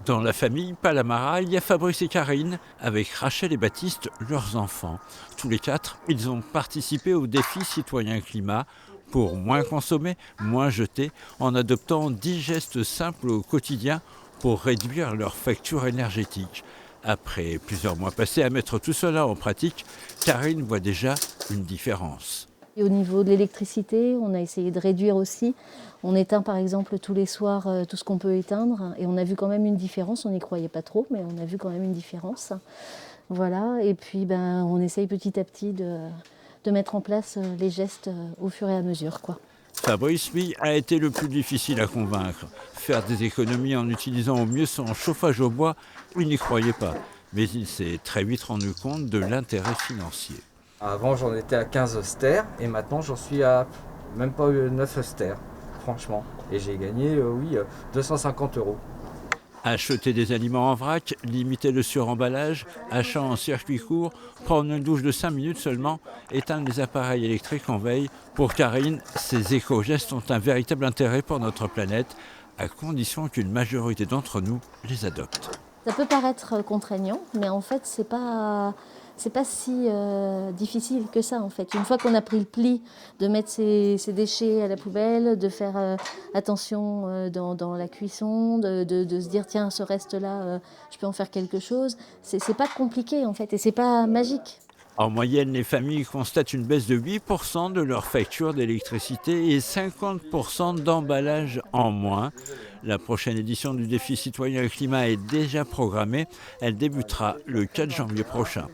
Dans la famille Palamara, il y a Fabrice et Karine, avec Rachel et Baptiste, leurs enfants. Tous les quatre, ils ont participé au défi citoyen climat pour moins consommer, moins jeter, en adoptant 10 gestes simples au quotidien pour réduire leur facture énergétique. Après plusieurs mois passés à mettre tout cela en pratique, Karine voit déjà une différence. Et au niveau de l'électricité, on a essayé de réduire aussi. On éteint par exemple tous les soirs tout ce qu'on peut éteindre et on a vu quand même une différence. On n'y croyait pas trop, mais on a vu quand même une différence. Voilà. Et puis on essaye petit à petit de mettre en place les gestes au fur et à mesure, quoi. Fabrice, lui, a été le plus difficile à convaincre. Faire des économies en utilisant au mieux son chauffage au bois, il n'y croyait pas. Mais il s'est très vite rendu compte de l'intérêt financier. Avant, j'en étais à 15 stères et maintenant, j'en suis à même pas 9 stères, franchement. Et j'ai gagné, 250 €. Acheter des aliments en vrac, limiter le suremballage, achat en circuit court, prendre une douche de 5 minutes seulement, éteindre les appareils électriques en veille. Pour Karine, ces éco-gestes ont un véritable intérêt pour notre planète, à condition qu'une majorité d'entre nous les adopte. Ça peut paraître contraignant, mais en fait, c'est pas si difficile que ça, en fait. Une fois qu'on a pris le pli de mettre ses déchets à la poubelle, de faire attention dans la cuisson, de se dire, tiens, ce reste-là, je peux en faire quelque chose, c'est pas compliqué, en fait, et c'est pas magique. En moyenne, les familles constatent une baisse de 8% de leur facture d'électricité et 50% d'emballage en moins. La prochaine édition du défi citoyen climat est déjà programmée. Elle débutera le 4 janvier prochain.